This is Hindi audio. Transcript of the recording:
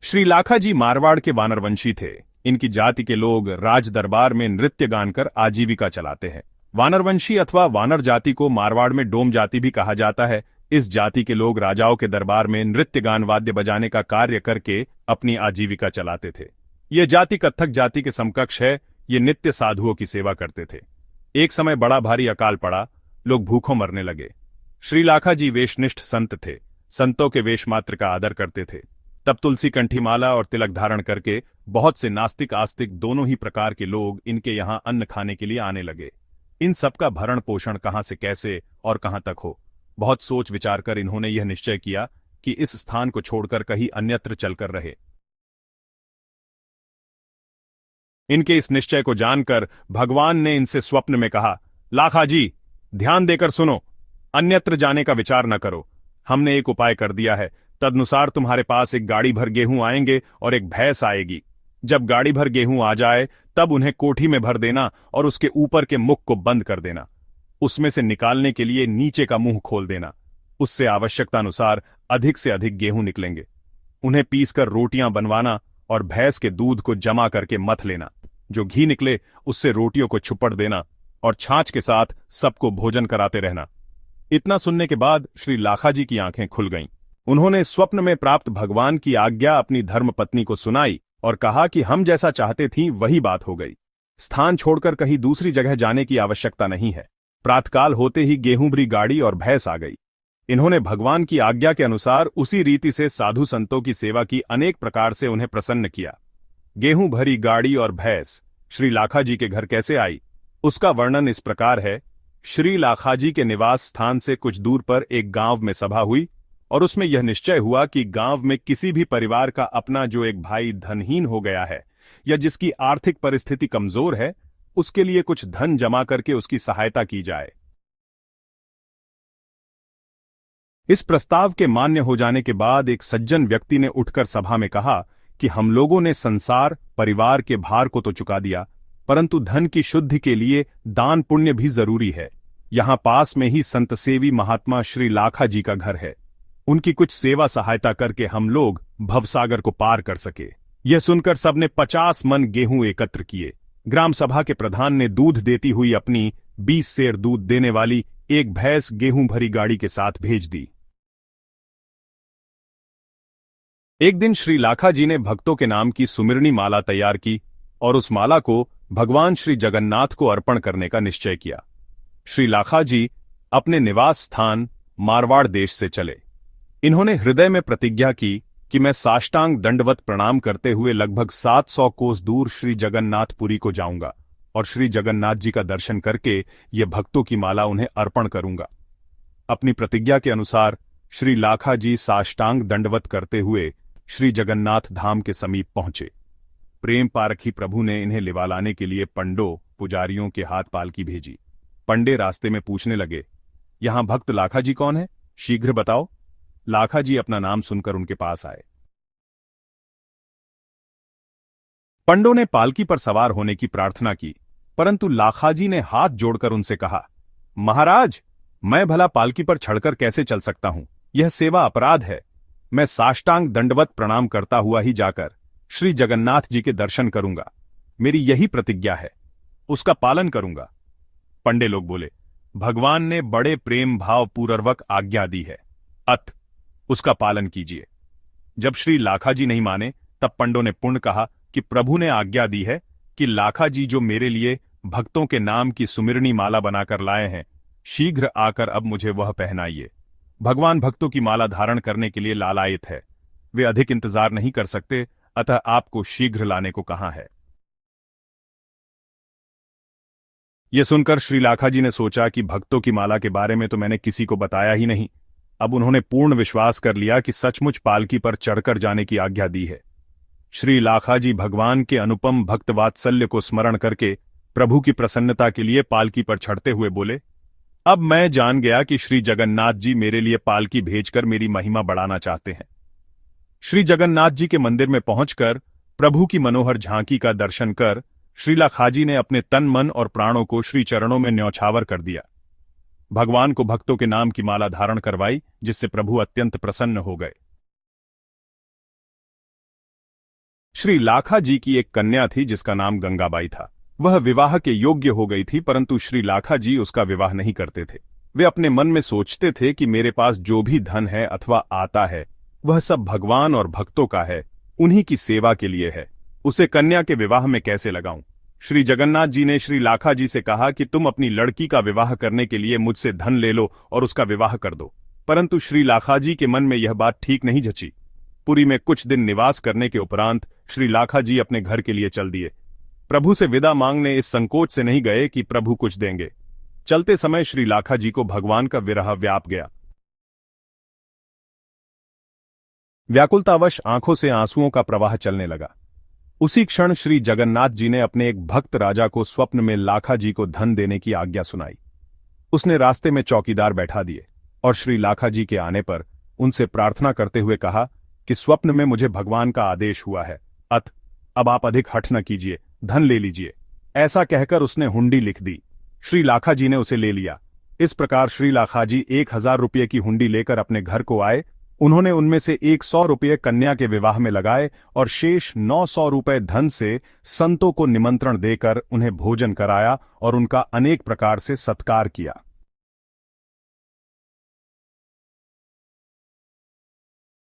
श्री लाखा जी मारवाड़ के वानरवंशी थे। इनकी जाति के लोग राज दरबार में नृत्य गान कर आजीविका चलाते हैं। वानरवंशी अथवा वानर जाति को मारवाड़ में डोम जाति भी कहा जाता है। इस जाति के लोग राजाओं के दरबार में नृत्य गान वाद्य बजाने का कार्य करके अपनी आजीविका चलाते थे। ये जाति कत्थक जाति के समकक्ष है। ये नित्य साधुओं की सेवा करते थे। एक समय बड़ा भारी अकाल पड़ा, लोग भूखों मरने लगे। श्री लाखा जी वेशनिष्ठ संत थे। संतों के वेश मात्र का आदर करते थे। तब तुलसी कंठी माला और तिलक धारण करके बहुत से नास्तिक आस्तिक दोनों ही प्रकार के लोग इनके यहाँ अन्न खाने के लिए आने लगे। इन सबका भरण पोषण कहाँ से कैसे और कहाँ तक हो, बहुत सोच विचार कर इन्होंने यह निश्चय किया कि इस स्थान को छोड़कर कहीं अन्यत्र चलकर रहे। इनके इस निश्चय को जानकर भगवान ने इनसे स्वप्न में कहा, लाखा जी, ध्यान देकर सुनो, अन्यत्र जाने का विचार न करो। हमने एक उपाय कर दिया है। तदनुसार तुम्हारे पास एक गाड़ी भर गेहूं आएंगे और एक भैंस आएगी। जब गाड़ी भर गेहूं आ जाए तब उन्हें कोठी में भर देना और उसके ऊपर के मुख को बंद कर देना। उसमें से निकालने के लिए नीचे का मुंह खोल देना। उससे आवश्यकतानुसार अधिक से अधिक गेहूं निकलेंगे। उन्हें पीसकर रोटियां बनवाना और भैंस के दूध को जमा करके मथ लेना। जो घी निकले उससे रोटियों को छुपड़ देना और छाछ के साथ सबको भोजन कराते रहना। इतना सुनने के बाद श्री लाखा जी की आंखें खुल गईं। उन्होंने स्वप्न में प्राप्त भगवान की आज्ञा अपनी धर्मपत्नी को सुनाई और कहा कि हम जैसा चाहते थीं वही बात हो गई। स्थान छोड़कर कहीं दूसरी जगह जाने की आवश्यकता नहीं है। प्रातकाल होते ही गेहूं भरी गाड़ी और भैंस आ गई। इन्होंने भगवान की आज्ञा के अनुसार उसी रीति से साधु संतों की सेवा की, अनेक प्रकार से उन्हें प्रसन्न किया। गेहूं भरी गाड़ी और भैंस श्री लाखा जी के घर कैसे आई, उसका वर्णन इस प्रकार है। श्री लाखा जी के निवास स्थान से कुछ दूर पर एक गांव में सभा हुई और उसमें यह निश्चय हुआ कि गांव में किसी भी परिवार का अपना जो एक भाई धनहीन हो गया है या जिसकी आर्थिक परिस्थिति कमजोर है, उसके लिए कुछ धन जमा करके उसकी सहायता की जाए। इस प्रस्ताव के मान्य हो जाने के बाद एक सज्जन व्यक्ति ने उठकर सभा में कहा कि हम लोगों ने संसार परिवार के भार को तो चुका दिया, परंतु धन की शुद्धि के लिए दान पुण्य भी जरूरी है। यहां पास में ही संत सेवी महात्मा श्री लाखा जी का घर है। उनकी कुछ सेवा सहायता करके हम लोग भवसागर को पार कर सके। यह सुनकर सबने 50 मन गेहूं एकत्र किए। ग्राम सभा के प्रधान ने दूध देती हुई अपनी 20 सेर दूध देने वाली एक भैंस गेहूं भरी गाड़ी के साथ भेज दी। एक दिन श्री लाखा जी ने भक्तों के नाम की सुमिरनी माला तैयार की और उस माला को भगवान श्री जगन्नाथ को अर्पण करने का निश्चय किया। श्री लाखा जी अपने निवास स्थान मारवाड़ देश से चले। इन्होंने हृदय में प्रतिज्ञा की कि मैं साष्टांग दंडवत प्रणाम करते हुए लगभग 700 कोस दूर श्री जगन्नाथपुरी को जाऊंगा और श्री जगन्नाथ जी का दर्शन करके ये भक्तों की माला उन्हें अर्पण करूंगा। अपनी प्रतिज्ञा के अनुसार श्री लाखा जी साष्टांग दंडवत करते हुए श्री जगन्नाथ धाम के समीप पहुंचे। प्रेम पारखी प्रभु ने इन्हें लिवा लाने के लिए पंडों पुजारियों के हाथ पालकी भेजी। पंडे रास्ते में पूछने लगे, यहां भक्त लाखा जी कौन है, शीघ्र बताओ। लाखा जी अपना नाम सुनकर उनके पास आए। पंडों ने पालकी पर सवार होने की प्रार्थना की, परंतु लाखा जी ने हाथ जोड़कर उनसे कहा, महाराज, मैं भला पालकी पर चढ़कर कैसे चल सकता हूं, यह सेवा अपराध है। मैं साष्टांग दंडवत प्रणाम करता हुआ ही जाकर श्री जगन्नाथ जी के दर्शन करूंगा। मेरी यही प्रतिज्ञा है, उसका पालन करूंगा। पंडे लोग बोले, भगवान ने बड़े प्रेम भाव पूर्वक आज्ञा दी है, अत उसका पालन कीजिए। जब श्री लाखा जी नहीं माने तब पंडों ने पुण्य कहा कि प्रभु ने आज्ञा दी है कि लाखा जी जो मेरे लिए भक्तों के नाम की सुमिरनी माला बनाकर लाए हैं, शीघ्र आकर अब मुझे वह पहनाइए। भगवान भक्तों की माला धारण करने के लिए लालायित है। वे अधिक इंतजार नहीं कर सकते, अतः आपको शीघ्र लाने को कहा है। यह सुनकर श्री लाखा जी ने सोचा कि भक्तों की माला के बारे में तो मैंने किसी को बताया ही नहीं। अब उन्होंने पूर्ण विश्वास कर लिया कि सचमुच पालकी पर चढ़कर जाने की आज्ञा दी है। श्री लाखा जी भगवान के अनुपम भक्त वात्सल्य को स्मरण करके प्रभु की प्रसन्नता के लिए पालकी पर चढ़ते हुए बोले, अब मैं जान गया कि श्री जगन्नाथ जी मेरे लिए पालकी भेजकर मेरी महिमा बढ़ाना चाहते हैं। श्री जगन्नाथ जी के मंदिर में पहुंचकर प्रभु की मनोहर झांकी का दर्शन कर श्री लाखा जी ने अपने तन मन और प्राणों को श्री चरणों में न्यौछावर कर दिया। भगवान को भक्तों के नाम की माला धारण करवाई, जिससे प्रभु अत्यंत प्रसन्न हो गए। श्री लाखा जी की एक कन्या थी जिसका नाम गंगाबाई था। वह विवाह के योग्य हो गई थी, परंतु श्री लाखा जी उसका विवाह नहीं करते थे। वे अपने मन में सोचते थे कि मेरे पास जो भी धन है अथवा आता है वह सब भगवान और भक्तों का है, उन्हीं की सेवा के लिए है। उसे कन्या के विवाह में कैसे लगाऊं? श्री जगन्नाथ जी ने श्री लाखा जी से कहा कि तुम अपनी लड़की का विवाह करने के लिए मुझसे धन ले लो और उसका विवाह कर दो। परंतु श्री लाखा जी के मन में यह बात ठीक नहीं जची। पुरी में कुछ दिन निवास करने के उपरांत श्री लाखा जी अपने घर के लिए चल दिए। प्रभु से विदा मांगने इस संकोच से नहीं गए कि प्रभु कुछ देंगे। चलते समय श्री लाखा जी को भगवान का विरह व्याप गया। व्याकुलतावश आंखों से आंसुओं का प्रवाह चलने लगा। उसी क्षण श्री जगन्नाथ जी ने अपने एक भक्त राजा को स्वप्न में लाखा जी को धन देने की आज्ञा सुनाई। उसने रास्ते में चौकीदार बैठा दिए और श्री लाखा जी के आने पर उनसे प्रार्थना करते हुए कहा कि स्वप्न में मुझे भगवान का आदेश हुआ है, अब आप अधिक हठ न कीजिए, धन ले लीजिए। ऐसा कहकर उसने हुंडी लिख दी। श्री लाखा जी ने उसे ले लिया। इस प्रकार श्री लाखा जी 1000 रुपये की हुंडी लेकर अपने घर को आए। उन्होंने उनमें से 100 रुपये कन्या के विवाह में लगाए और शेष 900 रुपये धन से संतों को निमंत्रण देकर उन्हें भोजन कराया और उनका अनेक प्रकार से सत्कार किया।